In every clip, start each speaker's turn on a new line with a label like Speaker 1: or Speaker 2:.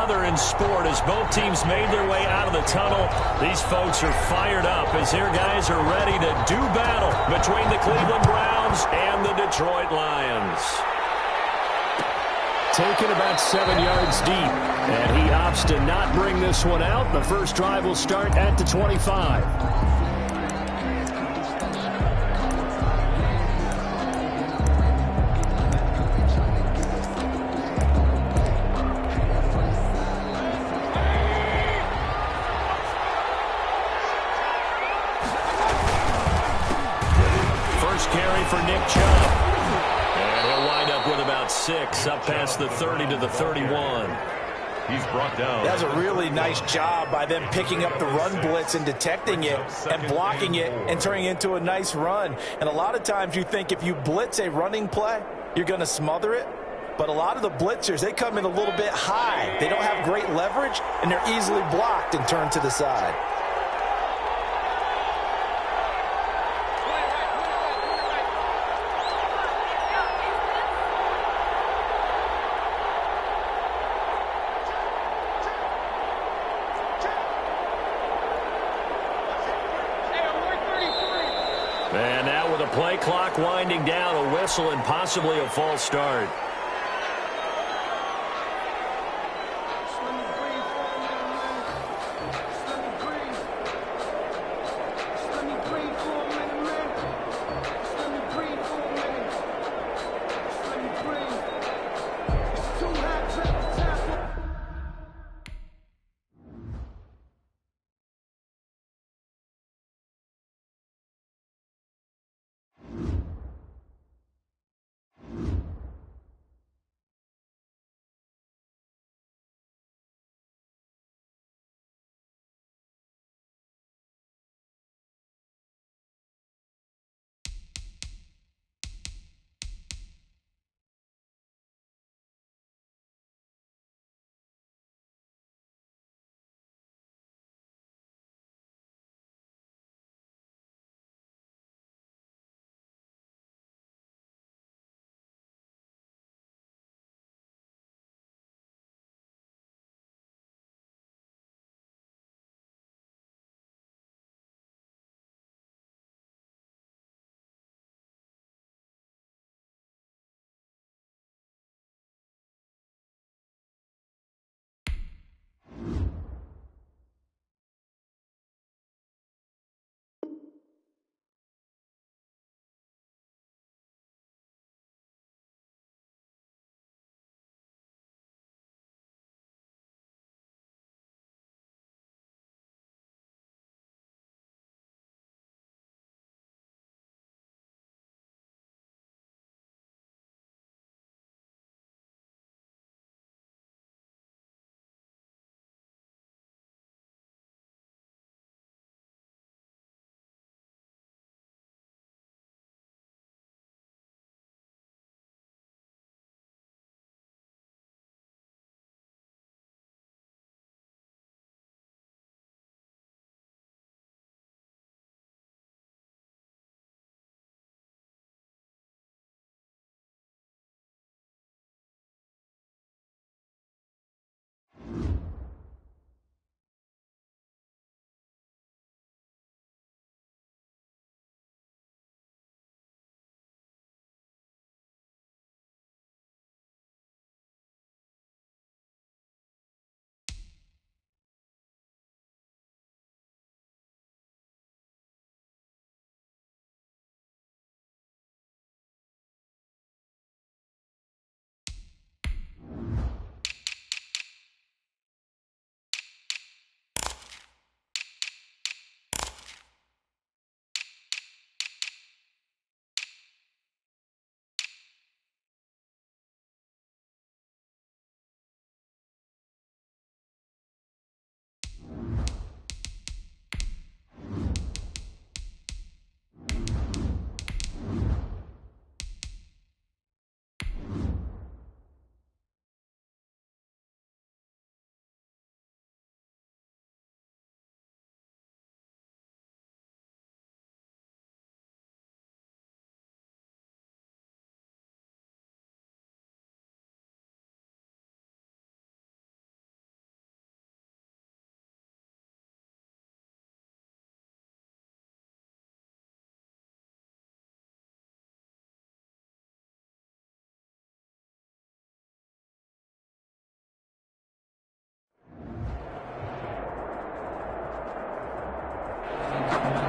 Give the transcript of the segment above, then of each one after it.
Speaker 1: another in sport as both teams made their way out of the tunnel. These folks are fired up as their guys are ready to do battle between the Cleveland Browns and the Detroit Lions. Taken about 7 yards deep, and he opts to not bring this one out. The first drive will start at the 25. For Nick Chubb. And he'll wind up with about 6 up past the 30 to the 31.
Speaker 2: He's brought down.
Speaker 3: That's a really nice job by them picking up the run blitz and detecting it and blocking it and turning it into a nice run. And a lot of times you think if you blitz a running play, you're going to smother it. But a lot of the blitzers, they come in a little bit high. They don't have great leverage, and they're easily blocked and turned to the side.
Speaker 1: And now with a play clock winding down, a whistle and possibly a false start.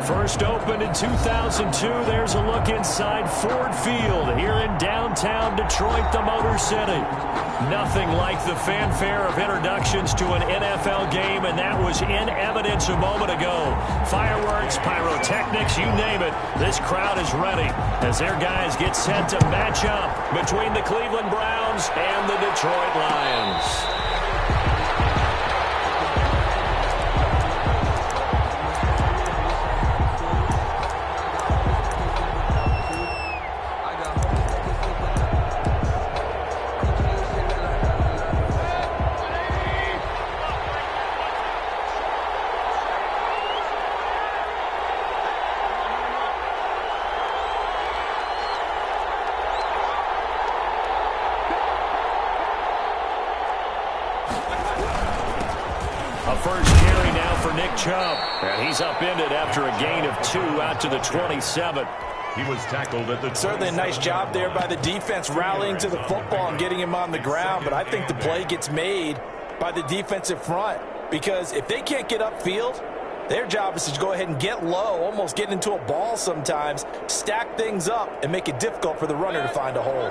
Speaker 1: First opened in 2002. There's a look inside Ford Field here in downtown Detroit, the Motor City. Nothing like the fanfare of introductions to an NFL game, and that was in evidence a moment ago. Fireworks, pyrotechnics, you name it. This crowd is ready as their guys get set to match up between the Cleveland Browns and the Detroit Lions. First carry now for Nick Chubb. And he's upended after a gain of 2 out to the 27.
Speaker 2: He was tackled at the...
Speaker 3: Certainly a nice job there by the defense rallying to the football and getting him on the ground. But I think the play gets made by the defensive front. Because if they can't get upfield, their job is to go ahead and get low, almost get into a ball sometimes, stack things up, and make it difficult for the runner to find a hole.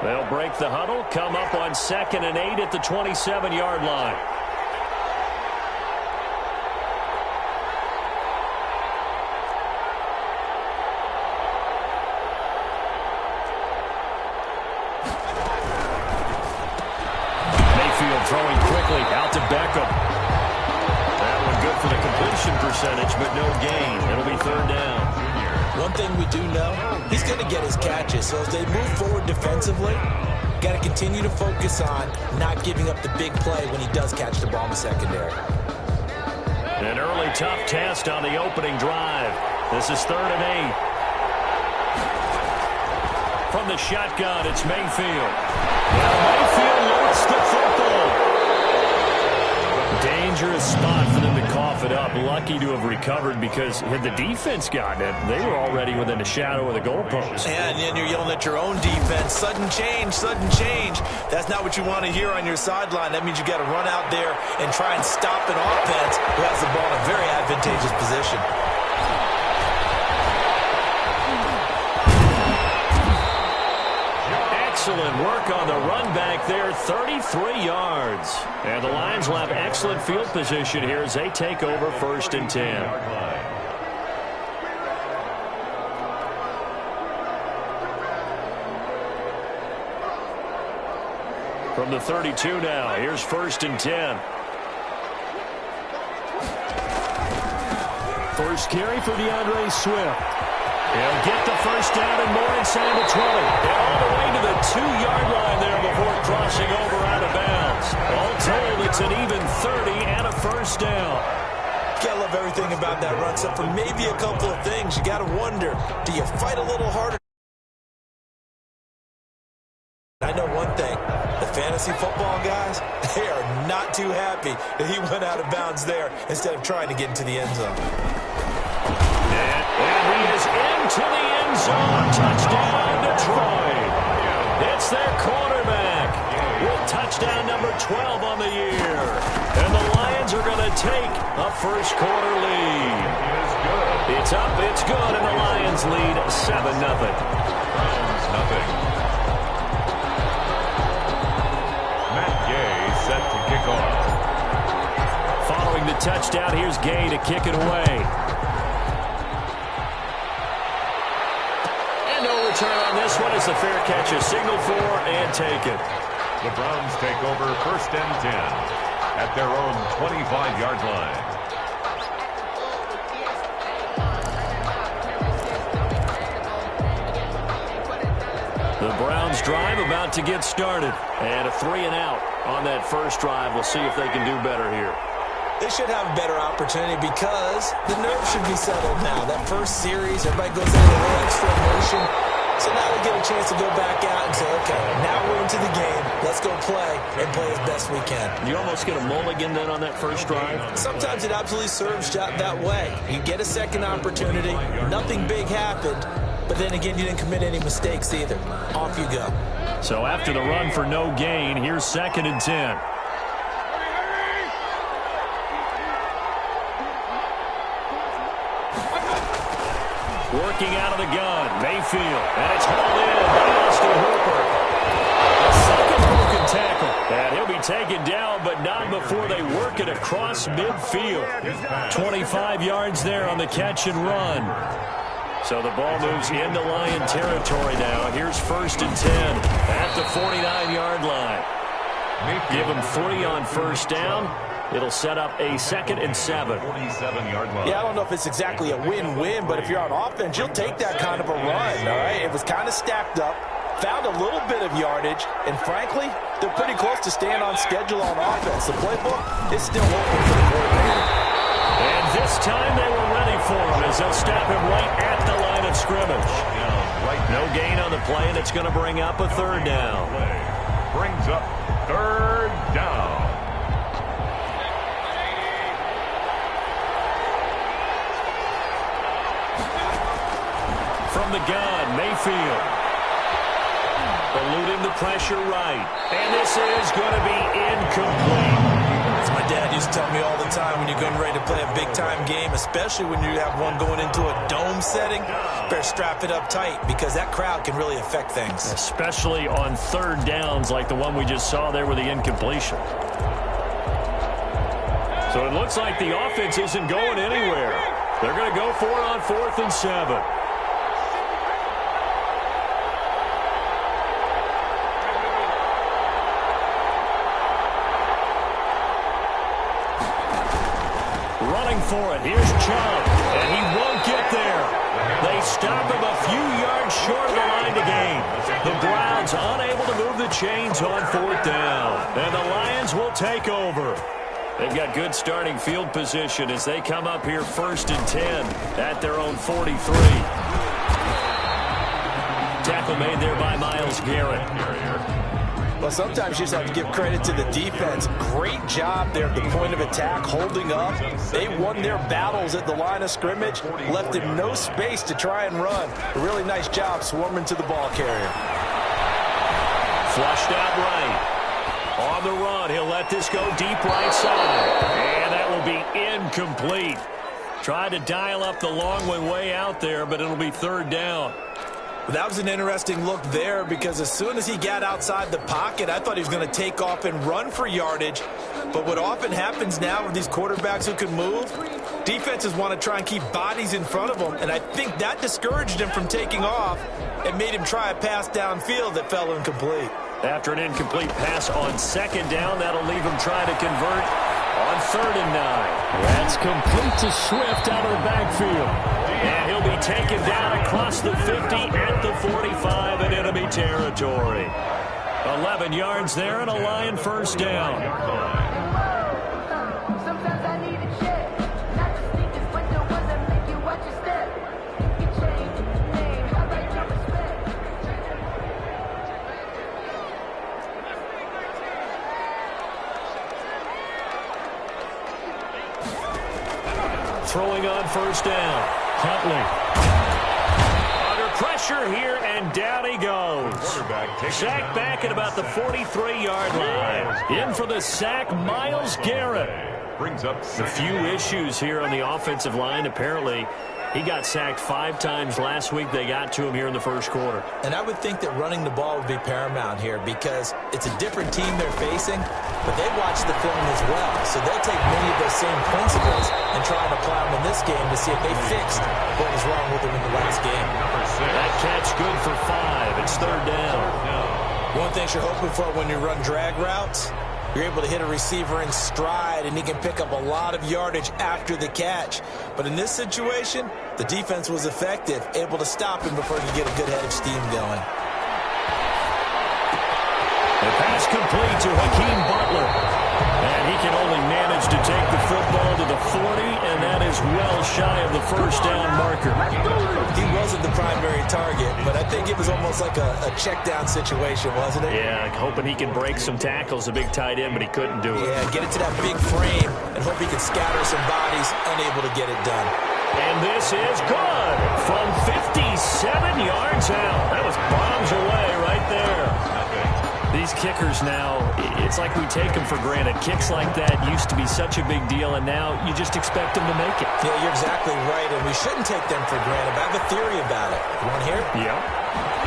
Speaker 1: They'll break the huddle, come up on 2nd and 8 at the 27-yard line. Throwing quickly out to Beckham. That one good for the completion percentage, but no gain. It'll be 3rd down.
Speaker 3: One thing we do know, he's going to get his catches. So as they move forward defensively, got to continue to focus on not giving up the big play when he does catch the ball in the secondary.
Speaker 1: An early tough test on the opening drive. This is 3rd and 8. From the shotgun, it's Mayfield. Now Mayfield loads the football. Dangerous spot for them to cough it up. Lucky to have recovered because had the defense gotten it, they were already within a shadow of the goalpost.
Speaker 3: And then you're yelling at your own defense. Sudden change, sudden change. That's not what you want to hear on your sideline. That means you got to run out there and try and stop an offense who has the ball in a very advantageous position.
Speaker 1: Excellent work on the run back there, 33 yards. And the Lions will have excellent field position here as they take over 1st and 10. From the 32 now, here's 1st and 10. First carry for DeAndre Swift. He'll get the first down and more inside the 20. And all the way to the 2-yard line there before crossing over out of bounds. All told, it's an even 30 and a first down.
Speaker 3: Gotta love everything about that run, except for maybe a couple of things. You gotta wonder, do you fight a little harder? I know one thing, the fantasy football guys, they are not too happy that he went out of bounds there instead of trying to get into the end zone.
Speaker 1: And he is into the end zone. Touchdown, Detroit. It's their quarterback with touchdown number 12 on the year. And the Lions are going to take a first quarter lead. It's up, it's good, and the Lions lead 7-0.
Speaker 2: Browns nothing. Matt Gay set to kick off.
Speaker 1: Following the touchdown, here's Gay to kick it away. Return on this one is the fair catch, a signal for and take it.
Speaker 2: The Browns take over 1st and 10 at their own 25-yard line.
Speaker 1: The Browns drive about to get started. And a 3 and out on that first drive. We'll see if they can do better here.
Speaker 3: They should have a better opportunity because the nerves should be settled now. That first series, everybody goes into a little extra emotion. So now we get a chance to go back out and say, okay, now we're into the game. Let's go play and play as best we can.
Speaker 1: You almost get a mulligan then on that first drive?
Speaker 3: Sometimes it absolutely serves that way. You get a second opportunity. Nothing big happened. But then again, you didn't commit any mistakes either. Off you go.
Speaker 1: So after the run for no gain, here's 2nd and 10. Looking out of the gun, Mayfield. And it's hauled in by Austin Hooper. A second broken tackle. And he'll be taken down, but not before they work it across midfield. 25 yards there on the catch and run. So the ball moves into Lion territory now. Here's 1st and 10 at the 49-yard line. Give them 3 on first down. It'll set up a 2nd and 7.
Speaker 2: 47-yard line.
Speaker 3: Yeah, I don't know if it's exactly a win-win, but if you're on offense, you'll take that kind of a run, all right? It was kind of stacked up, found a little bit of yardage, and frankly, they're pretty close to staying on schedule on offense. The playbook is still open for the coordinator.
Speaker 1: And this time they were ready for him as they'll stop him right at the line of scrimmage. No gain on the play, and it's going to bring up a 3rd down.
Speaker 2: Brings up 3rd down.
Speaker 1: From the gun, Mayfield. Eluding the pressure right. And this is going to be incomplete.
Speaker 3: As my dad used to tell me all the time, when you're getting ready to play a big-time game, especially when you have one going into a dome setting, better strap it up tight because that crowd can really affect things.
Speaker 1: Especially on 3rd downs like the one we just saw there with the incompletion. So it looks like the offense isn't going anywhere. They're going to go for it on 4th and 7. Running for it. Here's Chubb. And he won't get there. They stop him a few yards short of the line to gain. The Browns unable to move the chains on 4th down. And the Lions will take over. They've got good starting field position as they come up here 1st and 10 at their own 43. Tackle made there by Myles Garrett.
Speaker 3: Well, sometimes you just have to give credit to the defense. Great job there at the point of attack, holding up. They won their battles at the line of scrimmage, left him no space to try and run. A really nice job swarming to the ball carrier.
Speaker 1: Flushed out right. On the run, he'll let this go deep right side. And that will be incomplete. Tried to dial up the long way out there, but it'll be 3rd down.
Speaker 3: That was an interesting look there because as soon as he got outside the pocket, I thought he was going to take off and run for yardage. But what often happens now with these quarterbacks who can move, defenses want to try and keep bodies in front of them, and I think that discouraged him from taking off and made him try a pass downfield that fell incomplete.
Speaker 1: After an incomplete pass on 2nd down, that'll leave him trying to convert on 3rd and 9. That's complete to Swift out of the backfield. And he'll be taken down across the 50 at the 45 in enemy territory. 11 yards there and a Lion 1st down.
Speaker 4: Sometimes I need a check. Not the sneakers, but the ones that make you watch your step. You change your name, I like your respect.
Speaker 1: Throwing on 1st down. Huntley. Under pressure here, and down he goes. Sacked back at about the 43-yard line. In for the sack, Myles Garrett.
Speaker 2: Brings up
Speaker 1: A few issues here on the offensive line. Apparently, he got sacked 5 times last week. They got to him here in the 1st quarter.
Speaker 3: And I would think that running the ball would be paramount here because it's a different team they're facing, but they've watched the film as well. So they'll take many of those same principles and try and apply them in this game to see if they fixed what was wrong with them in the last game.
Speaker 1: That catch good for 5. It's 3rd down.
Speaker 3: One thing you're hoping for when you run drag routes, you're able to hit a receiver in stride, and he can pick up a lot of yardage after the catch. But in this situation, the defense was effective, able to stop him before he could get a good head of steam going.
Speaker 1: The pass complete to Hakeem Butler. And he can only manage to take the football to the 40, and that is well shy of the 1st down marker.
Speaker 3: He wasn't the primary target, but I think it was almost like a check down situation, wasn't it?
Speaker 1: Yeah, hoping he can break some tackles, a big tight end, but he couldn't do it.
Speaker 3: Yeah, get it to that big frame and hope he can scatter some bodies, unable to get it done.
Speaker 1: And this is good from 57 yards out. That was bombs away right there. These kickers now, it's like we take them for granted. Kicks like that used to be such a big deal, and now you just expect them to make it.
Speaker 3: Yeah, you're exactly right, and we shouldn't take them for granted. But I have a theory about it. You want to hear it?
Speaker 1: Yeah.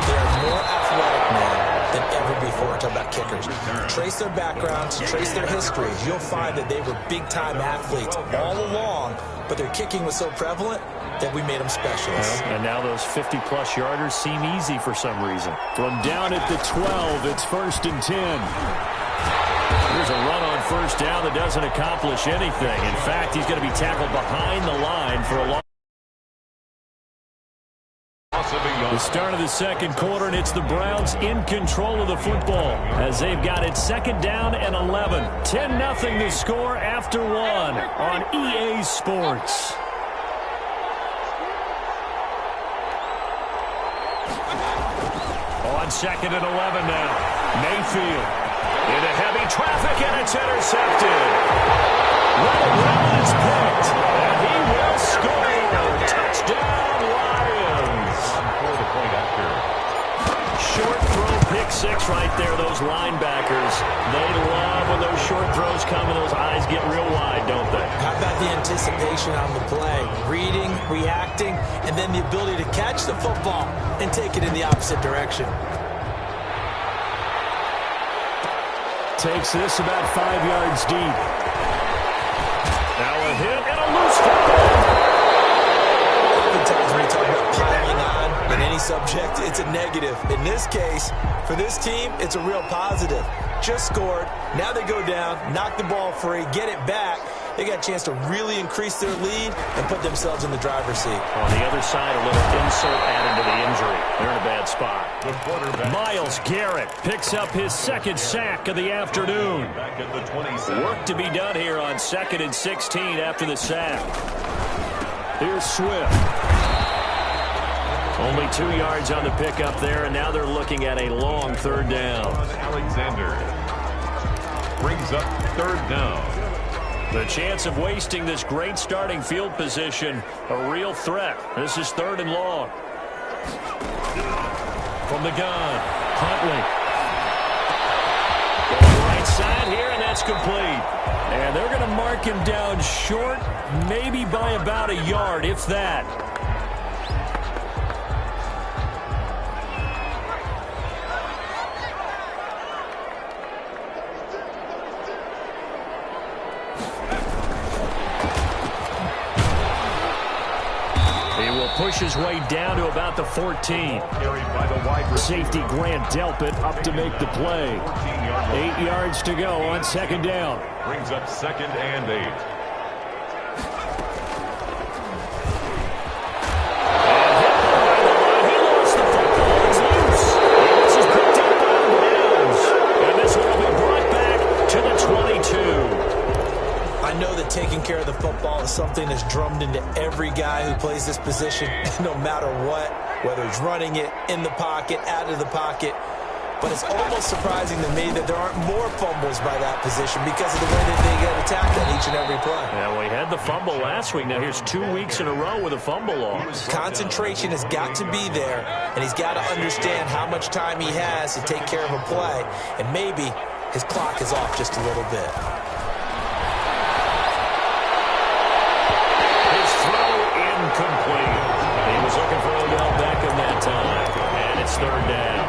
Speaker 3: They are more athletic now than ever before. Talk about kickers. Trace their backgrounds, trace their histories. You'll find that they were big-time athletes all along, but their kicking was so prevalent that we made them specialists.
Speaker 1: And now those 50-plus yarders seem easy for some reason. From down at the 12, it's 1st and 10. Here's a run on first down that doesn't accomplish anything. In fact, he's going to be tackled behind the line for a long. The start of the second quarter, and it's the Browns in control of the football as they've got it 2nd down and 11. 10-0 the score after 1 on EA Sports. On 2nd and 11 now. Mayfield into heavy traffic, and it's intercepted. Well, it's picked, and he will score. Touchdown, Lions. Short throw, pick 6 right there. Those linebackers, they love when those short throws come and those eyes get real wide, don't they?
Speaker 3: How about the anticipation on the play? Reading, reacting, and then the ability to catch the football and take it in the opposite direction.
Speaker 1: Takes this about 5 yards deep. Now a hit and a loose football.
Speaker 3: Oftentimes when you talk about piling on in any subject, it's a negative. In this case, for this team, it's a real positive. Just scored. Now they go down, knock the ball free, get it back. They got a chance to really increase their lead and put themselves in the driver's seat.
Speaker 1: On the other side, a little insult added to the injury. They're in a bad spot. Myles Garrett picks up his 2nd sack of the afternoon. Work to be done here on 2nd and 16 after the sack. Here's Swift. Only 2 yards on the pickup there, and now they're looking at a long 3rd down.
Speaker 2: Alexander brings up 3rd down.
Speaker 1: The chance of wasting this great starting field position, a real threat. This is 3rd and long. From the gun, Huntley. Going right side here, and that's complete. And they're going to mark him down short, maybe by about a yard, if that. Push his way down to about the 14. Safety Grant Delpit up to make the play. 8 yards to go on 2nd down.
Speaker 2: Brings up 2nd and 8.
Speaker 1: He lost the football. It's loose. This is picked up by the Browns. And this one will be brought back to the 22.
Speaker 3: I know that taking care of the football is something that's drummed into every guy who plays this position, no matter what, whether he's running it, in the pocket, out of the pocket. But it's almost surprising to me that there aren't more fumbles by that position because of the way that they get attacked on each and every play.
Speaker 1: Yeah, well, he had the fumble last week. Now here's 2 weeks in a row with a fumble loss.
Speaker 3: Concentration has got to be there, and he's got to understand how much time he has to take care of a play, and maybe his clock is off just a little bit.
Speaker 1: Complete. He was looking for Odell Beckham that time, and it's 3rd down.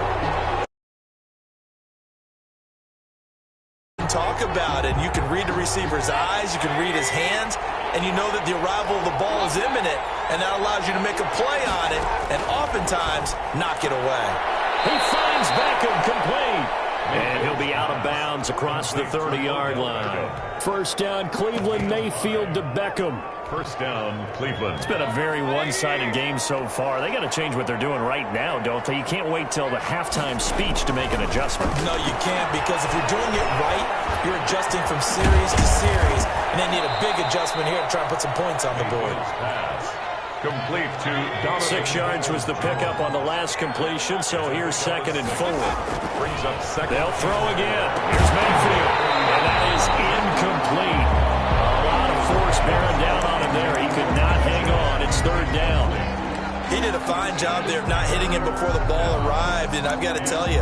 Speaker 3: Talk about it. You can read the receiver's eyes, you can read his hands, and you know that the arrival of the ball is imminent, and that allows you to make a play on it, and oftentimes knock it away.
Speaker 1: He finds Beckham complete. And he'll be out of bounds across the 30-yard line. 1st down, Cleveland, Mayfield to Beckham.
Speaker 2: 1st down, Cleveland.
Speaker 1: It's been a very one-sided game so far. They got to change what they're doing right now, don't they? You can't wait till the halftime speech to make an adjustment.
Speaker 3: No, you can't, because if you're doing it right, you're adjusting from series to series, and they need a big adjustment here to try and put some points on the board.
Speaker 2: Complete to Donovan.
Speaker 1: 6 yards was the pickup on the last completion, so here's 2nd and 4.
Speaker 2: Brings up 2nd.
Speaker 1: They'll throw again. Here's Mayfield, and that is incomplete. A lot of force bearing down on him there. He could not hang on. It's 3rd down.
Speaker 3: He did a fine job there of not hitting it before the ball arrived, and I've got to tell you,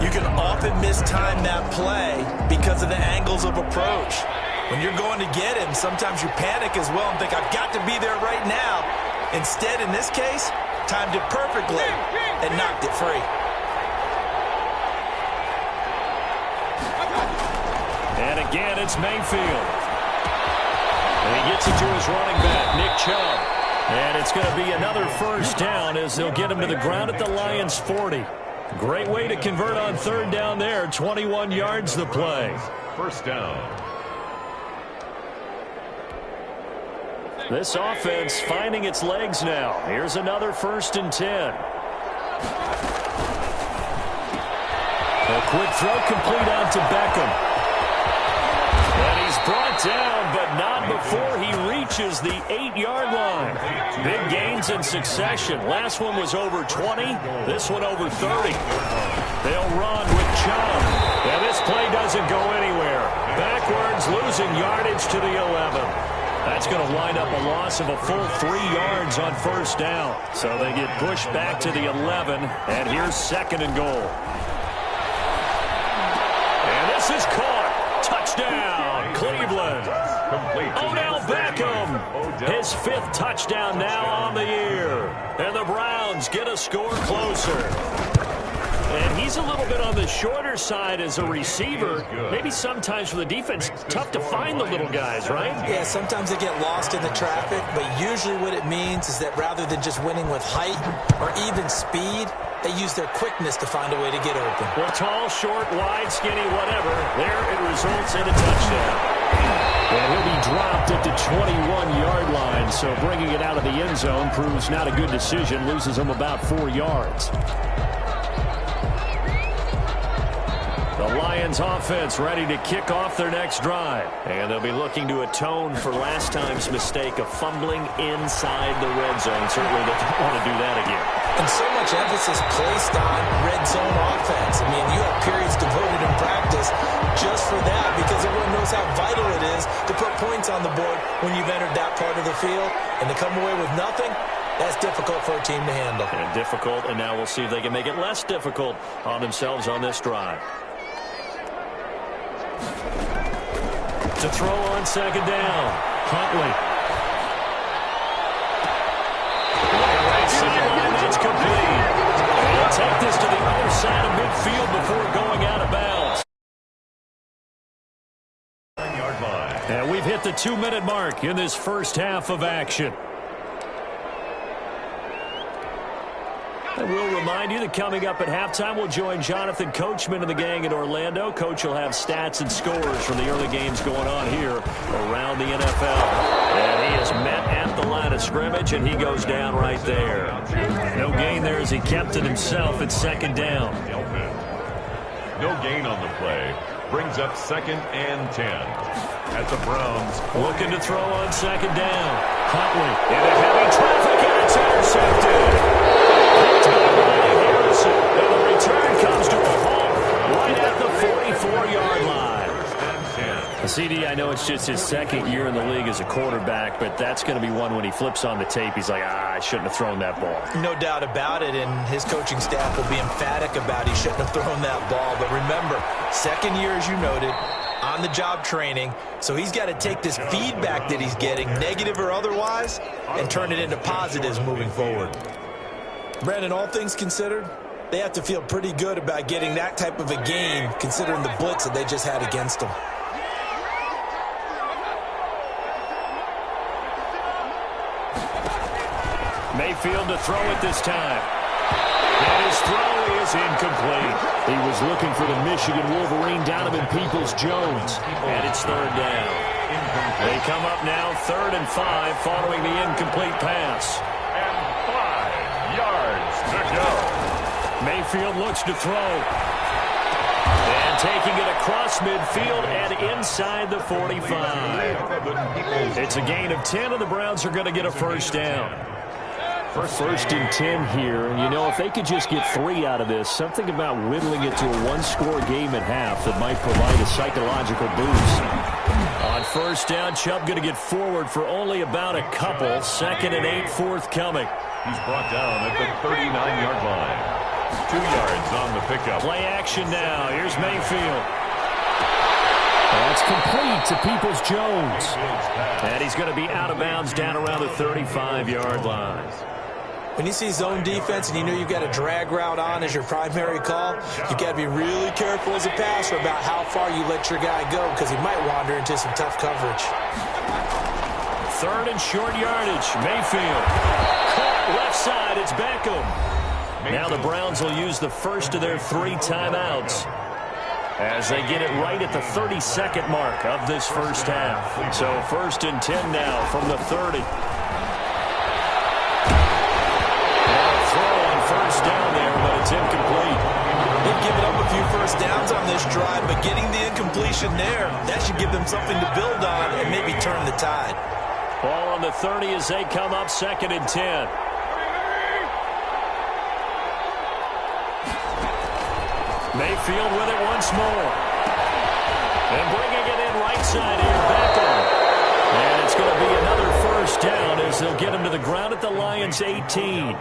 Speaker 3: You can often mistime that play because of the angles of approach. When you're going to get him, sometimes you panic as well and think, I've got to be there right now. Instead, in this case, timed it perfectly and knocked it free.
Speaker 1: And again, it's Mayfield. And he gets it to his running back, Nick Chubb. And it's going to be another first down as they'll get him to the ground at the Lions' 40. Great way to convert on third down there. 21 yards the play.
Speaker 2: First down.
Speaker 1: This offense finding its legs now. Here's another 1st and 10. A quick throw complete out to Beckham. And he's brought down, but not before he reaches the 8-yard line. Big gains in succession. Last one was over 20. This one over 30. They'll run with Chubb. And this play doesn't go anywhere. Backwards, losing yardage to the 11. That's going to wind up a loss of a full 3 yards on first down. So they get pushed back to the 11. And here's 2nd and goal. And this is caught. Touchdown, Cleveland. Odell Beckham, his 5th touchdown now on the year. And the Browns get a score closer. And he's a little bit on the shorter side as a receiver. Maybe sometimes for the defense, tough to find the little guys, right?
Speaker 3: Yeah, sometimes they get lost in the traffic, but usually what it means is that rather than just winning with height or even speed, they use their quickness to find a way to get open.
Speaker 1: Well, tall, short, wide, skinny, whatever. There it results in a touchdown. And he'll be dropped at the 21-yard line, so bringing it out of the end zone proves not a good decision. Loses him about 4 yards. The Lions offense ready to kick off their next drive. And they'll be looking to atone for last time's mistake of fumbling inside the red zone. Certainly they don't want to do that again.
Speaker 3: And so much emphasis placed on red zone offense. I mean, you have periods devoted in practice just for that because everyone knows how vital it is to put points on the board when you've entered that part of the field. And to come away with nothing, that's difficult for a team to handle.
Speaker 1: And difficult, and now we'll see if they can make it less difficult on themselves on this drive. To throw on 2nd down, Huntley. Right sideline, that's complete. And they'll take this to the other side of midfield before going out of bounds.
Speaker 2: 9-yard line.
Speaker 1: And we've hit the 2-minute mark in this first half of action. And we'll remind you that coming up at halftime, we'll join Jonathan Coachman and the gang in Orlando. Coach will have stats and scores from the early games going on here around the NFL. And he is met at the line of scrimmage, and he goes down right there. No gain there as he kept it himself at 2nd down.
Speaker 2: No gain on the play. Brings up 2nd and 10. At the Browns.
Speaker 1: Looking to throw on 2nd down. Huntley into heavy traffic, and it's intercepted. And the return comes to a halt right at the 44-yard line. CD, I know it's just his 2nd year in the league as a quarterback, but that's going to be one when he flips on the tape, he's like, I shouldn't have thrown that ball.
Speaker 3: No doubt about it, and his coaching staff will be emphatic about he shouldn't have thrown that ball. But remember, 2nd year, as you noted, on-the-job training, so he's got to take this feedback that he's getting, negative or otherwise, and turn it into positives moving forward. Brandon, all things considered, they have to feel pretty good about getting that type of a game, considering the blitz that they just had against them.
Speaker 1: Mayfield to throw it this time. And his throw is incomplete. He was looking for the Michigan Wolverine, Donovan Peoples-Jones. And it's 3rd down. They come up now 3rd and 5 following the incomplete pass.
Speaker 2: And 5 yards to go.
Speaker 1: Mayfield looks to throw. And taking it across midfield and inside the 45. It's a gain of 10, and the Browns are going to get a first down. First and 10 here, and you know, if they could just get 3 out of this, something about whittling it to a 1-score game at half that might provide a psychological boost. On first down, Chubb going to get forward for only about a couple. 2nd and 8 forthcoming.
Speaker 2: He's brought down at the 39-yard line. 2 yards on the pickup.
Speaker 1: Play action now. Here's Mayfield. That's complete to Peoples-Jones. And he's going to be out of bounds down around the 35-yard line.
Speaker 3: When you see zone defense and you know you've got a drag route on as your primary call, you've got to be really careful as a passer about how far you let your guy go because he might wander into some tough coverage.
Speaker 1: 3rd and short yardage. Mayfield. Caught left side. It's Beckham. Now the Browns will use the first of their 3 timeouts as they get it right at the 32nd mark of this first half. So 1st and 10 now from the 30. First down there, but it's incomplete.
Speaker 3: They've given up a few first downs on this drive, but getting the incompletion there, that should give them something to build on and maybe turn the tide.
Speaker 1: Ball on the 30 as they come up 2nd and 10. Mayfield with it once more. And bringing it in right side here, Beckham. And it's going to be another first down as they'll get him to the ground at the Lions' 18.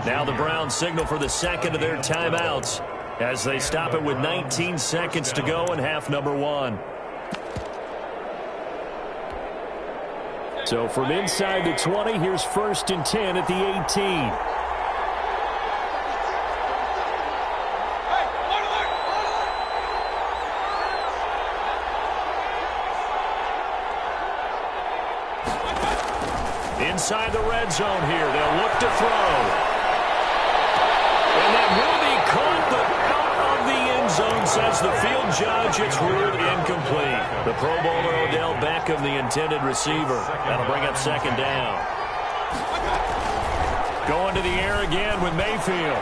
Speaker 1: Now the Browns signal for the second of their timeouts as they stop it with 19 seconds to go in half number 1. So from inside the 20, here's 1st and 10 at the 18. Inside the red zone here. They'll look to throw. And that will be caught, but out of the end zone, says the field judge. It's ruled incomplete. The Pro Bowler Odell Beckham, the intended receiver. That'll bring up 2nd down. Going to the air again with Mayfield.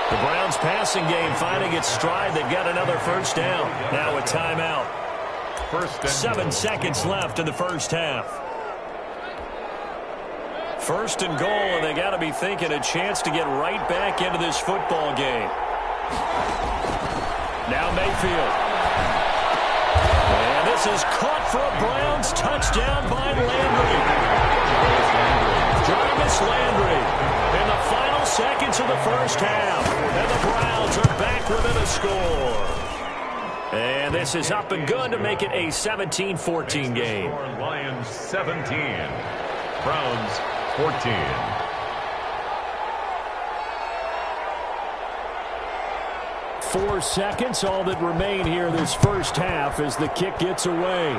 Speaker 1: The Browns passing game finding its stride. They've got another first down. Now a timeout. 7 seconds left in the first half. 1st and goal, and they got to be thinking a chance to get right back into this football game. Now Mayfield. And this is caught for a Browns touchdown by Landry. Jarvis Landry in the final seconds of the first half. And the Browns are back within a score. And this is up and good to make it a 17-14 game.
Speaker 2: Lions 17, Browns 14.
Speaker 1: Four seconds, all that remain here this first half as the kick gets away.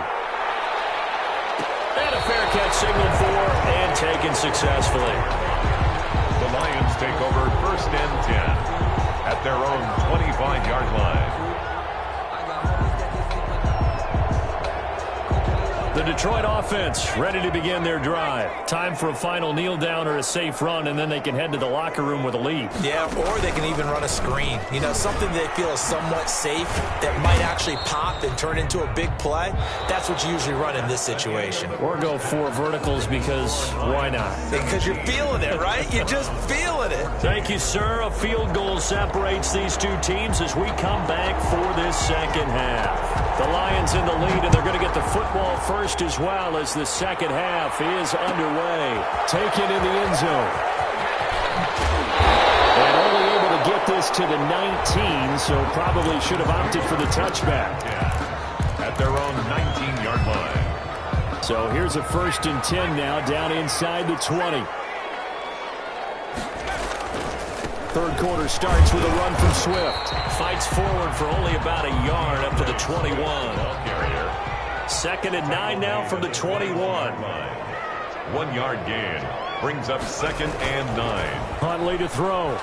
Speaker 1: And a fair catch signaled for and taken successfully.
Speaker 2: The Lions take over 1st and 10 at their own 25-yard line.
Speaker 1: The Detroit offense ready to begin their drive. Time for a final kneel down or a safe run, and then they can head to the locker room with a lead.
Speaker 3: Yeah, or they can even run a screen. You know, something they feel is somewhat safe that might actually pop and turn into a big play. That's what you usually run in this situation.
Speaker 1: Or go 4 verticals because why not?
Speaker 3: Because you're feeling it, right? You're just feeling it.
Speaker 1: Thank you, sir. A field goal separates these two teams as we come back for this second half. The Lions in the lead, and they're going to get the football first as well as the second half is underway. Taken in the end zone. And only able to get this to the 19, so probably should have opted for the touchback.
Speaker 2: Yeah, at their own 19-yard line.
Speaker 1: So here's a 1st and 10 now down inside the 20. Third quarter starts with a run from Swift. Fights forward for only about a yard up to the 21. 2nd and 9 now from the 21.
Speaker 2: 1 yard gain brings up 2nd and 9.
Speaker 1: Huntley to throw.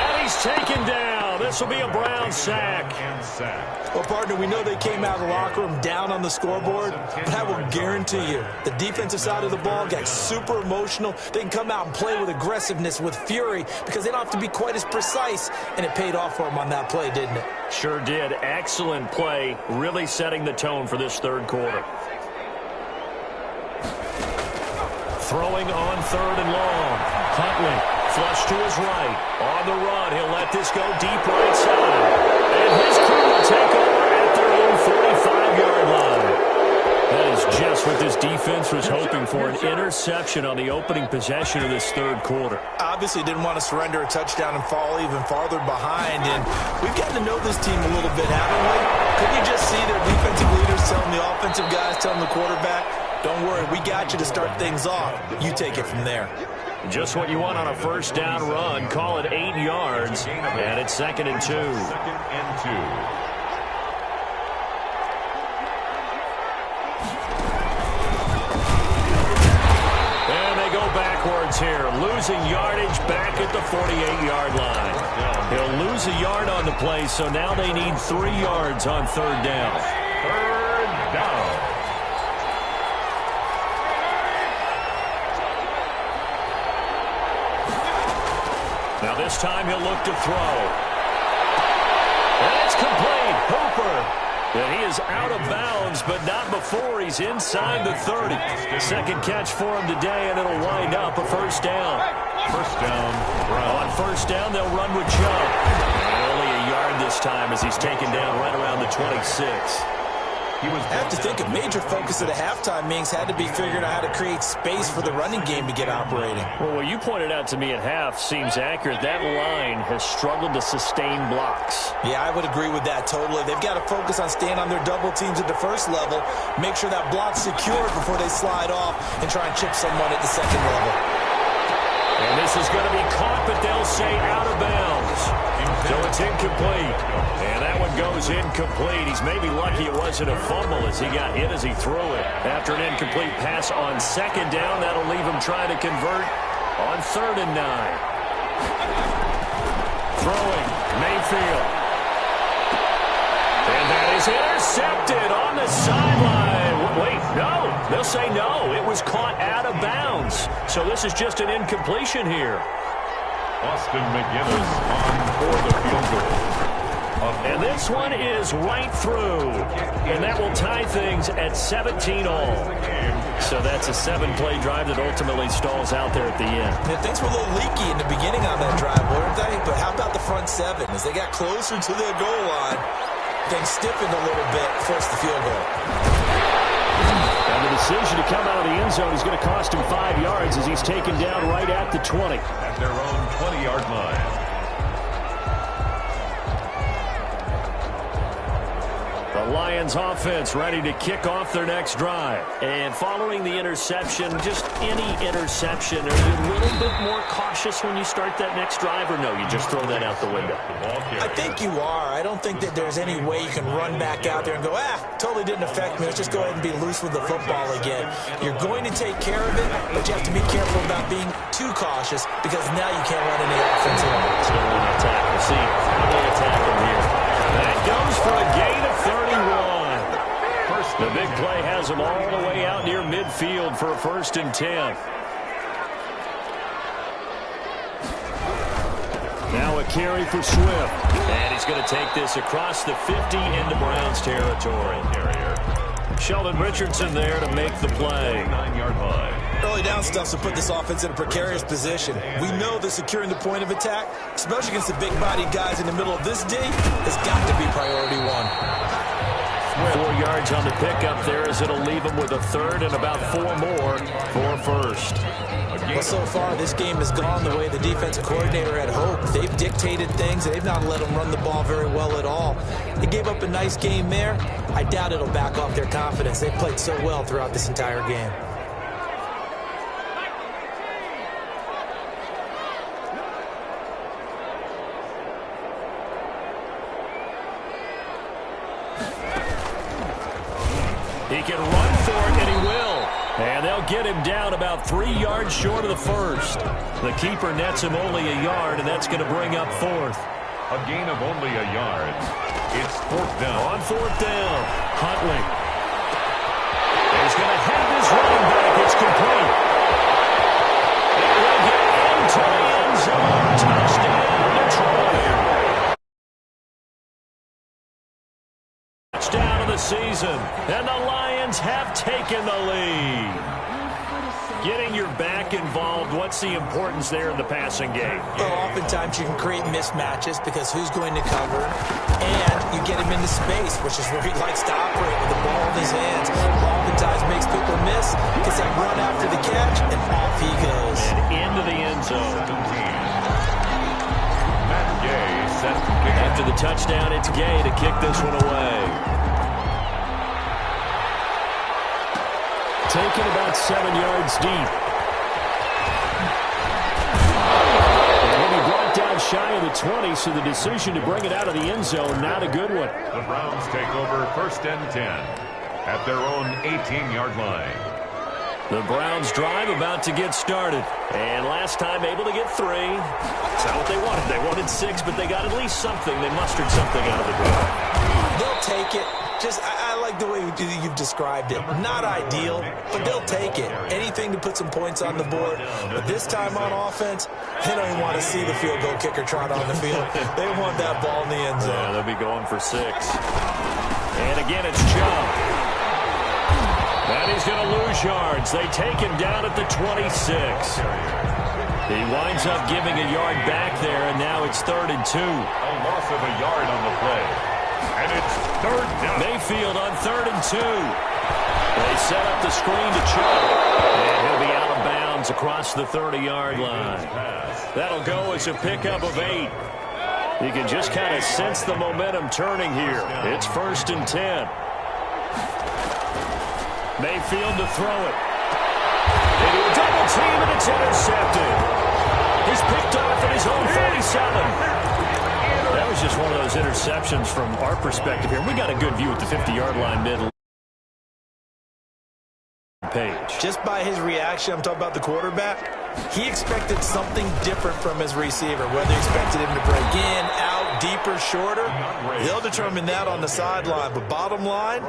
Speaker 1: And he's taken down. This will be a Brown sack.
Speaker 3: Well, partner, we know they came out of the locker room down on the scoreboard, but I will guarantee you the defensive side of the ball got super emotional. They can come out and play with aggressiveness, with fury, because they don't have to be quite as precise, and it paid off for them on that play, didn't it?
Speaker 1: Sure did. Excellent play, really setting the tone for this third quarter. Throwing on 3rd and long. Huntley, flush to his right. On the run, he'll let this go deep right side. And his crew will take over at their own 45-yard line. That is just what this defense was hoping for an interception on the opening possession of this third quarter.
Speaker 3: Obviously didn't want to surrender a touchdown and fall even farther behind. And we've gotten to know this team a little bit, haven't we? Could you just see their defensive leaders telling the offensive guys, telling the quarterback, don't worry, we got you to start things off. You take it from there.
Speaker 1: Just what you want on a first down run. Call it 8 yards, and it's 2nd and 2.
Speaker 2: 2nd and 2.
Speaker 1: Backwards here, losing yardage back at the 48-yard line. He'll lose a yard on the play, so now they need 3 yards on 3rd down.
Speaker 2: 3rd down.
Speaker 1: Now this time he'll look to throw. And it's complete. Hooper. And he is out of bounds, but not before he's inside the 30. Second catch for him today, and it'll wind up a first down.
Speaker 2: First down.
Speaker 1: On first down, they'll run with Chubb. And only a yard this time as he's taken down right around the 26.
Speaker 3: I have to think a major focus of the halftime meetings had to be figuring out how to create space for the running game to get operating.
Speaker 1: Well, what you pointed out to me at half seems accurate. That line has struggled to sustain blocks.
Speaker 3: Yeah, I would agree with that totally. They've got to focus on staying on their double teams at the first level, make sure that block's secured before they slide off and try and chip someone at the second level.
Speaker 1: And this is going to be caught, but they'll say out of bounds. So it's incomplete. And that one goes incomplete. He's maybe lucky it wasn't a fumble as he got hit as he threw it. After an incomplete pass on 2nd down, that'll leave him trying to convert on 3rd and 9. Throwing, Mayfield. And that is intercepted on the sideline. Wait, no. They'll say no. It was caught out of bounds. So this is just an incompletion here.
Speaker 2: Austin McGinnis on for the field goal.
Speaker 1: And this one is right through. And that will tie things at 17 all. So that's a 7-play drive that ultimately stalls out there at the end.
Speaker 3: Yeah, things were a little leaky in the beginning on that drive, weren't they? But how about the front 7? As they got closer to their goal line, things stiffened a little bit, forced the field goal.
Speaker 1: And the decision to come out of the end zone is going to cost him 5 yards as he's taken down right at the 20.
Speaker 2: At their own 20-yard line.
Speaker 1: The Lions offense ready to kick off their next drive. And following the interception, just any interception, are you a little bit more cautious when you start that next drive, or no, you just throw that out the window?
Speaker 3: I think you are. I don't think that there's any way you can run back out there and go, totally didn't affect me. Let's just go ahead and be loose with the football again. You're going to take care of it, but you have to be careful about being too cautious because now you can't run any offense at all.
Speaker 1: Still in attack. We'll see how they attack him here. That goes for a gain of 31. The big play has him all the way out near midfield for a 1st and 10. Now a carry for Swift. And he's going to take this across the 50 into Browns territory. Sheldon Richardson there to make the play.
Speaker 2: 9-yard line.
Speaker 3: Early down stuff to put this offense in a precarious position. We know that securing the point of attack, especially against the big-bodied guys in the middle of this D, has got to be priority 1.
Speaker 1: 4 yards on the pickup there as it'll leave him with a 3rd and about 4 more for 1st.
Speaker 3: Well, so far, this game has gone the way the defensive coordinator had hoped. They've dictated things, and they've not let them run the ball very well at all. They gave up a nice game there. I doubt it'll back off their confidence. They've played so well throughout this entire game.
Speaker 1: He can run for it, and he will. And they'll get him down about 3 yards short of the 1st. The keeper nets him only a yard, and that's going to bring up 4th.
Speaker 2: A gain of only a yard. It's 4th down.
Speaker 1: On 4th down, Huntley. He's going to have his running back. It's complete. It will get into the end zone. Touchdown, Detroit. Touchdown of the season, and the Lions have taken the lead. Getting your back involved, what's the importance there in the passing game?
Speaker 3: Well, oftentimes you can create mismatches because who's going to cover, and you get him into space, which is where he likes to operate with the ball in his hands. Oftentimes makes people miss, gets that run after the catch, and off he goes.
Speaker 1: And into the end zone.
Speaker 2: After
Speaker 1: the touchdown, it's Gay to kick this one away. Taken about 7 yards deep. And he'll be brought down shy of the 20, so the decision to bring it out of the end zone, not a good one.
Speaker 2: The Browns take over 1st and 10 at their own 18-yard line.
Speaker 1: The Browns drive about to get started. And last time able to get 3. That's not what they wanted. They wanted 6, but they got at least something. They mustered something out of the drive.
Speaker 3: They'll take it. I like the way you've described it. Not ideal, but they'll take it. Anything to put some points on the board. But this time on offense, they don't even want to see the field goal kicker trot on the field. They want that ball in the end zone.
Speaker 1: Yeah, they'll be going for 6. And again, it's Chubb. And he's going to lose yards. They take him down at the 26. He winds up giving a yard back there, and now it's 3rd and 2.
Speaker 2: A loss of a yard on the play. And it's 3rd down.
Speaker 1: Mayfield on 3rd and 2. They set up the screen to Chubb. And he'll be out of bounds across the 30-yard line. That'll go as a pickup of 8. You can just kind of sense the momentum turning here. It's 1st and 10. Mayfield to throw it. Into a double team, and it's intercepted. He's picked off at his own 47. That was just one of those interceptions from our perspective here. We got a good view at the 50-yard line middle page.
Speaker 3: Just by his reaction, I'm talking about the quarterback, he expected something different from his receiver, whether he expected him to break in, out, deeper, shorter. They'll determine that on the sideline. But bottom line,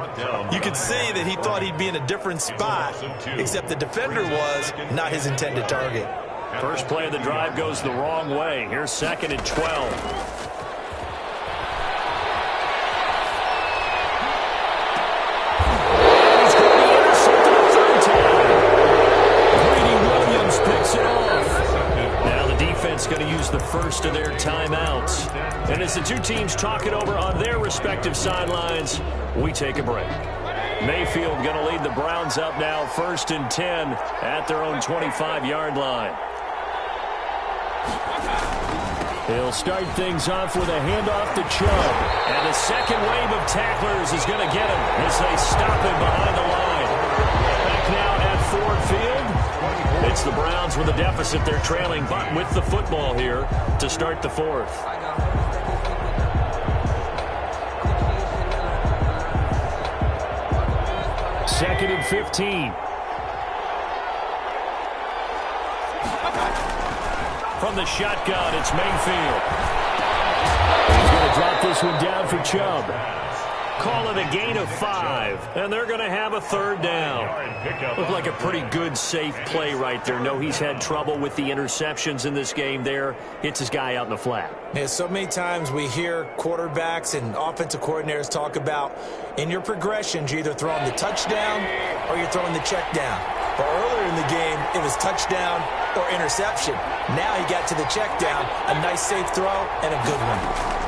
Speaker 3: you could see that he thought he'd be in a different spot, except the defender was not his intended target.
Speaker 1: First play of the drive goes the wrong way. Here's 2nd and 12. Going to use the first of their timeouts. And as the two teams talk it over on their respective sidelines, we take a break. Mayfield going to lead the Browns up now, 1st and 10 at their own 25-yard line. He'll start things off with a handoff to Chubb. And the second wave of tacklers is going to get him as they stop him behind the line. Back now at Ford Field. It's the Browns with a deficit. They're trailing, but with the football here to start the 4th. Second and 15. From the shotgun, it's Mayfield. He's going to drop this one down for Chubb. Call it a gain of 5, and they're going to have a 3rd down. Looked like a pretty good, safe play right there. No, he's had trouble with the interceptions in this game there. Hits his guy out in the flat.
Speaker 3: Yeah, so many times we hear quarterbacks and offensive coordinators talk about in your progressions, you're either throwing the touchdown or you're throwing the check down. But earlier in the game, it was touchdown or interception. Now he got to the check down, a nice safe throw, and a good one.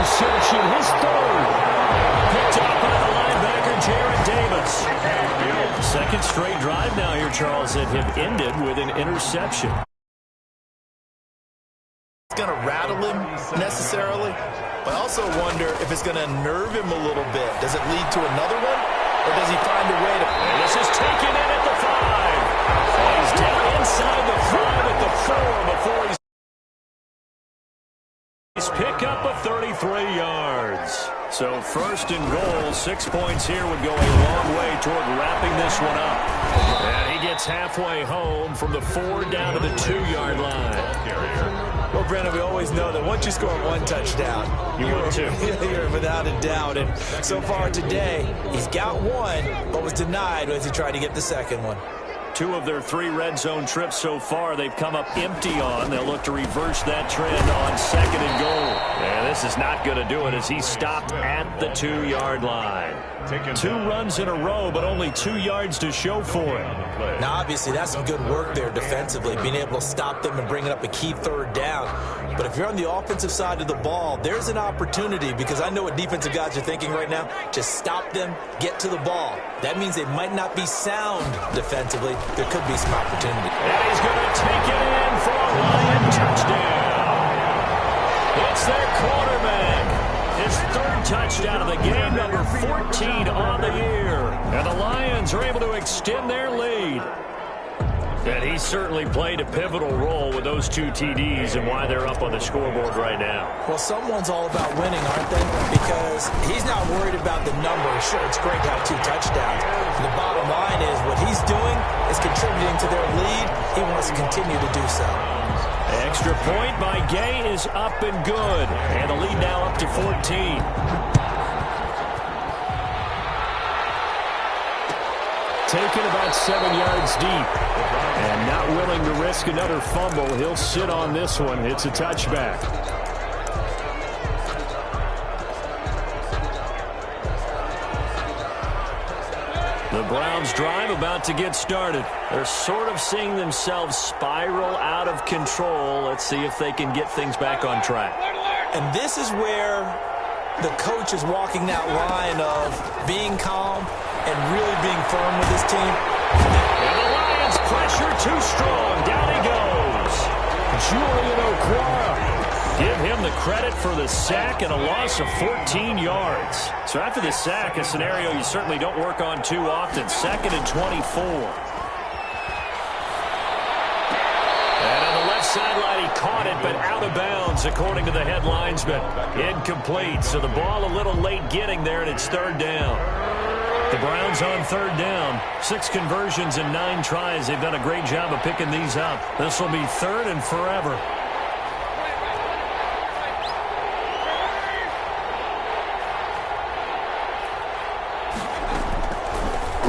Speaker 1: Interception, his 3rd. Picked up by the linebacker, Jared Davis. Second straight drive now here, Charles, that have ended with an interception.
Speaker 3: It's going to rattle him necessarily, but I also wonder if it's going to unnerve him a little bit. Does it lead to another one, or does he find a way to...
Speaker 1: And this is taken in at the 5. He's down inside the 5 at the 4 before he's... Pick up a 33 yards. So 1st and goal, 6 points here would go a long way toward wrapping this one up. And he gets halfway home from the 4 down to the 2-yard line.
Speaker 3: Well, Brandon, we always know that once you score 1 touchdown, you're without a doubt. And so far today, he's got 1, but was denied as he tried to get the 2nd one.
Speaker 1: 2 of their 3 red zone trips so far, they've come up empty on. They'll look to reverse that trend on 2nd and goal. And this is not going to do it as he stopped at the 2-yard line. 2 runs in a row, but only 2 yards to show for it.
Speaker 3: Now, obviously, that's some good work there defensively, being able to stop them and bringing up a key 3rd down. But if you're on the offensive side of the ball, there's an opportunity, because I know what defensive guys are thinking right now. Just stop them, get to the ball. That means they might not be sound defensively. There could be some opportunity.
Speaker 1: And he's going to take it in for a Lion touchdown. It's their quarterback. His 3rd touchdown of the game, number 14 on the year. And the Lions are able to extend their lead. And he certainly played a pivotal role with those 2 TDs and why they're up on the scoreboard right now.
Speaker 3: Well, someone's all about winning, aren't they? Because he's not worried about the numbers. Sure, it's great to have 2 touchdowns. The bottom line is what he's doing is contributing to their lead. He wants to continue to do so.
Speaker 1: Extra point by Gay is up and good. And the lead now up to 14. Taken about 7 yards deep. And not willing to risk another fumble. He'll sit on this one. It's a touchback. The Browns drive about to get started. They're sort of seeing themselves spiral out of control. Let's see if they can get things back on track.
Speaker 3: And this is where the coach is walking that line of being calm and really being firm with his team.
Speaker 1: And the Lions pressure too strong. Down he goes. Julian Okwara. Give him the credit for the sack and a loss of 14 yards. So after the sack, a scenario you certainly don't work on too often. 2nd and 24. And on the left sideline, he caught it, but out of bounds, according to the head linesman. Incomplete. So the ball a little late getting there, and it's 3rd down. The Browns on 3rd down. 6 conversions in 9 tries. They've done a great job of picking these up. This will be 3rd and forever.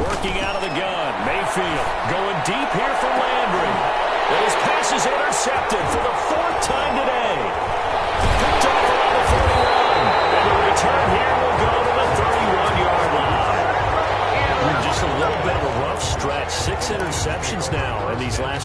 Speaker 1: Working out of the gun. Mayfield going deep here for Landry. His pass is intercepted for the 4th time today. Picked off around the 41. And the return here will go to the 31-yard line. Just a little bit of a rough stretch. 6 interceptions now in these last.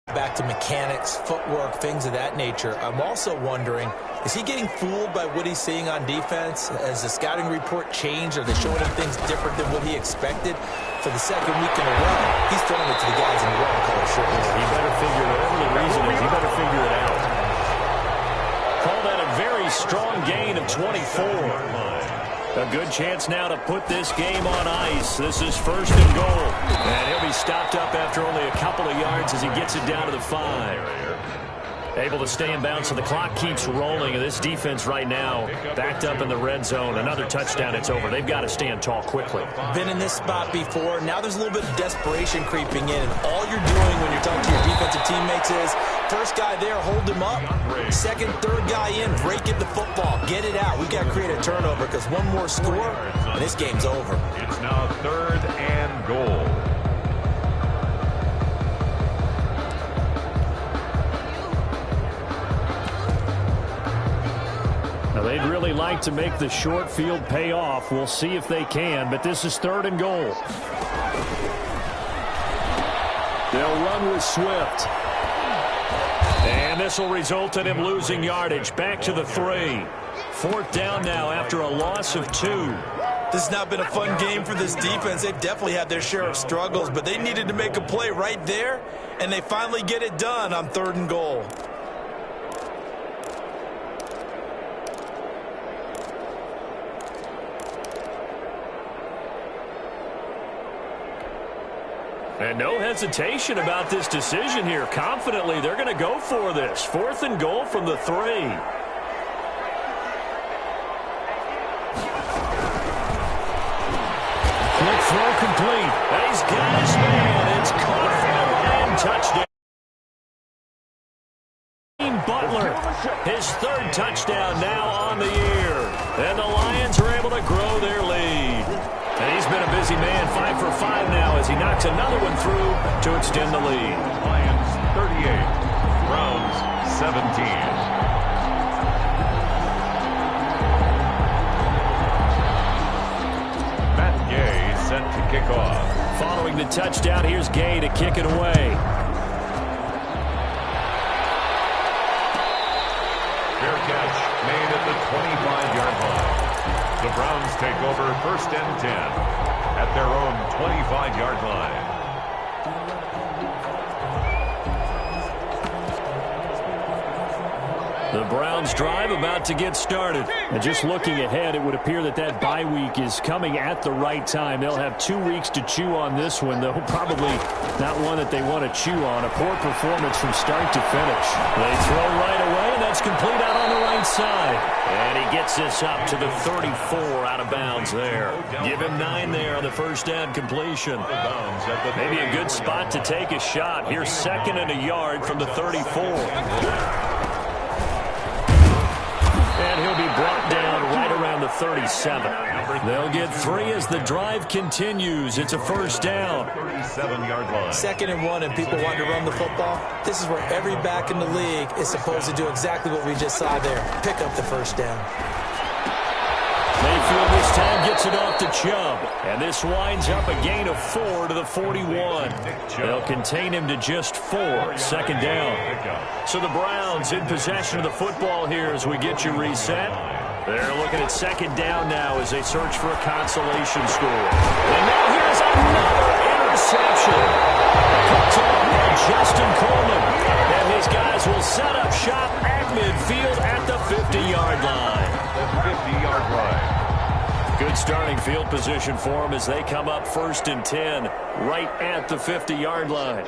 Speaker 3: Back to mechanics, footwork, things of that nature. I'm also wondering, is he getting fooled by what he's seeing on defense? Has the scouting report changed? Are they showing him things different than what he expected? For the 2nd week in a row, he's throwing it to the guys in the wrong color shirts.
Speaker 1: He better figure whatever the reason is. He better figure it out. Call that a very strong gain of 24. A good chance now to put this game on ice. This is 1st and goal. And he'll be stopped up after only a couple of yards as he gets it down to the 5. Able to stay in bounds, so the clock keeps rolling. And this defense right now backed up in the red zone. Another touchdown, it's over. They've got to stand tall quickly.
Speaker 3: Been in this spot before. Now there's a little bit of desperation creeping in. And all you're doing when you're talking to your defensive teammates is, first guy there, hold him up. 2nd, 3rd guy in, break it the football. Get it out. We've got to create a turnover because one more score, and this game's over.
Speaker 2: It's now 3rd and goal.
Speaker 1: Now, they'd really like to make the short field pay off. We'll see if they can, but this is 3rd and goal. They'll run with Swift. And this will result in him losing yardage. Back to the 3. 4th down now after a loss of 2.
Speaker 3: This has not been a fun game for this defense. They've definitely had their share of struggles, but they needed to make a play right there, and they finally get it done on 3rd and goal.
Speaker 1: And no hesitation about this decision here. Confidently, they're going to go for this. 4th and goal from the 3. Quick throw complete. And he's got his man. It's caught for a Lion touchdown. Butler, his 3rd touchdown now on the year. And the Lions are able to grow their lead. And he's He's been a busy man, 5 for 5 now as he knocks another one through to extend the lead.
Speaker 2: Lions 38, Browns 17. Set to kick off.
Speaker 1: Following the touchdown, here's Gay to kick it away.
Speaker 2: Fair catch made at the 25-yard line. The Browns take over 1st and 10 at their own 25-yard line.
Speaker 1: The Browns drive about to get started. And just looking ahead, it would appear that bye week is coming at the right time. They'll have 2 weeks to chew on this one, though probably not one that they want to chew on. A poor performance from start to finish. They throw right away, and that's complete out on the right side. And he gets this up to the 34 out of bounds there. Give him 9 there on the first down completion. Maybe a good spot to take a shot. Here's 2nd and a yard from the 34. And he'll be brought down right around the 37. They'll get 3 as the drive continues. It's a first down.
Speaker 2: 37-yard line.
Speaker 3: 2nd and 1, and people want to run the football. This is where every back in the league is supposed to do exactly what we just saw there. Pick up the first down.
Speaker 1: Mayfield this time gets it off to Chubb. And this winds up a gain of 4 to the 41. They'll contain him to just 4. 2nd down. So the Browns in possession of the football here as we get you reset. They're looking at 2nd down now as they search for a consolation score. And now here's another interception. Picked off by Justin Coleman. And his guys will set up shop at midfield at the 50-yard line.
Speaker 2: The 50-yard line.
Speaker 1: Good starting field position for them as they come up 1st and 10 right at the 50-yard line.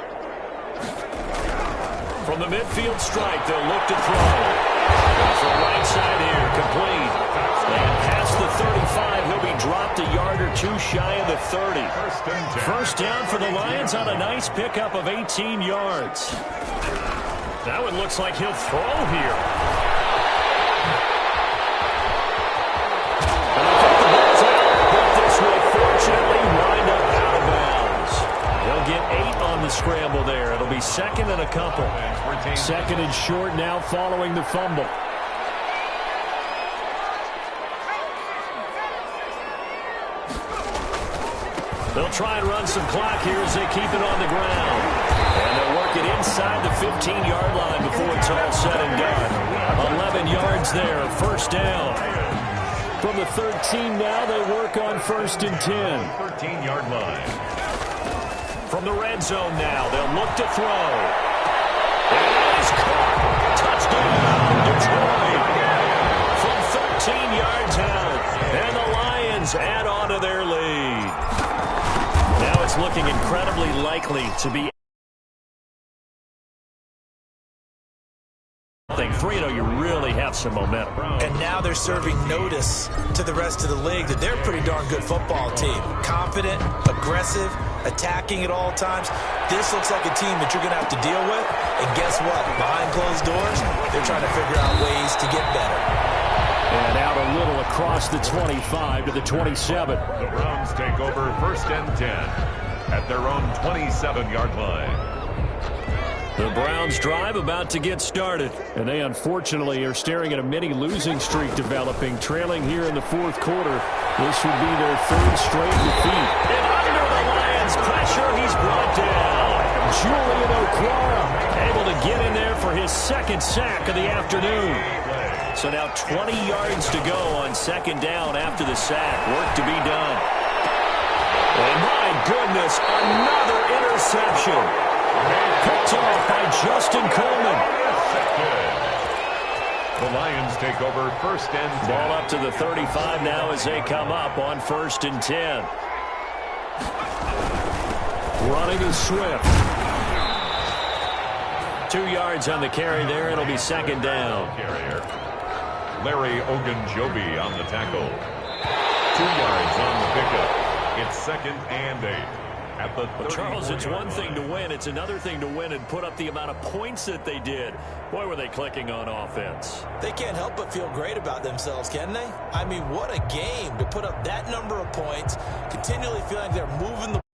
Speaker 1: From the midfield strike, they'll look to throw. Off the right side here, complete. And past the 35, he'll be dropped a yard or 2 shy of the 30. First down for the Lions on a nice pickup of 18 yards. That one looks like he'll throw here. Fortunately, wind up out of bounds. They'll get 8 on the scramble there. It'll be 2nd and a couple. 2nd and short now following the fumble. They'll try and run some clock here as they keep it on the ground. And they'll work it inside the 15-yard line before it's all said and done. 11 yards there, 1st down. From the 13 now, they work on 1st and 10.
Speaker 2: 13-yard line.
Speaker 1: From the red zone now, they'll look to throw. And it is caught. Touchdown, Detroit. From 13 yards out. And the Lions add on to their lead. Now it's looking incredibly likely to be 3-0, you really have some momentum.
Speaker 3: And now they're serving notice to the rest of the league that they're a pretty darn good football team. Confident, aggressive, attacking at all times. This looks like a team that you're going to have to deal with. And guess what? Behind closed doors, they're trying to figure out ways to get better.
Speaker 1: And out a little across the 25 to the 27.
Speaker 2: The Browns take over 1st and 10 at their own 27-yard line.
Speaker 1: The Browns drive about to get started, and they unfortunately are staring at a mini losing streak developing, trailing here in the 4th quarter. This would be their 3rd straight defeat. And under the Lions' pressure, he's brought down. Julian Okwara able to get in there for his 2nd sack of the afternoon. So now 20 yards to go on 2nd down after the sack. Work to be done. And my goodness, another interception. Picked off by Justin Coleman.
Speaker 2: The Lions take over 1st and 10.
Speaker 1: Ball up to the 35 now as they come up on 1st and 10. Running is Swift. 2 yards on the carry there. It'll be 2nd down.
Speaker 2: Carrier. Larry Ogunjobi on the tackle. 2 yards on the pickup. It's 2nd and 8. at the 34
Speaker 1: Well, Charles, it's one
Speaker 2: yard
Speaker 1: thing to
Speaker 2: line.
Speaker 1: win. It's another thing to win and put up the amount of points that they did. Boy, were they clicking on offense.
Speaker 3: They can't help but feel great about themselves, can they? I mean, what a game to put up that number of points, continually feeling like they're moving the